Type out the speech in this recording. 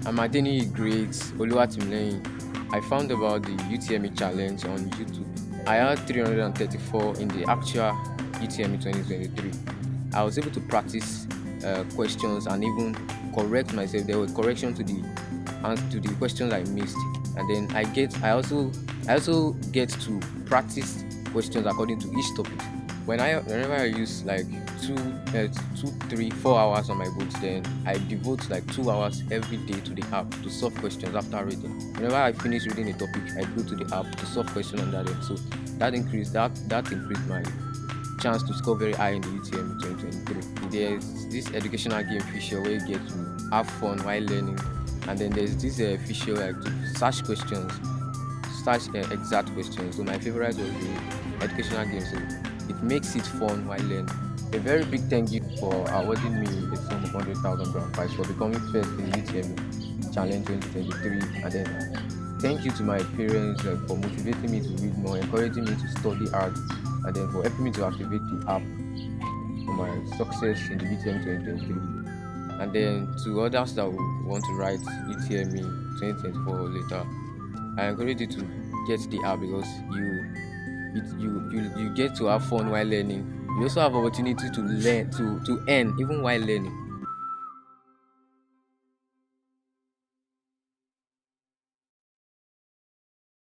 I'm Adeni Great Oluwatimileyin. I found about the UTME challenge on YouTube. I had 334 in the actual UTME 2023. I was able to practice questions and even correct myself. There were corrections to the questions I missed, and then I also get to practice questions according to each topic. Whenever I use like 4 hours on my books, then I devote like 2 hours every day to the app to solve questions after reading. Whenever I finish reading a topic, I go to the app to solve questions on that end. So that increased my chance to score very high in the UTME 2023. There's this educational game feature where you get to have fun while learning, and then there's this feature like to search questions, exact questions. So my favorite was the educational game. So it makes it fun while learning. A very big thank you for awarding me a sum of 100,000 grand prize for becoming first in the UTME Challenge 2023. And then thank you to my parents for motivating me to read more, encouraging me to study hard, and then for helping me to activate the app for my success in the UTME 2023. And then to others that want to write UTME 2024 later, I encourage you to get the app because you get to have fun while learning. You also have opportunity to learn to earn even while learning.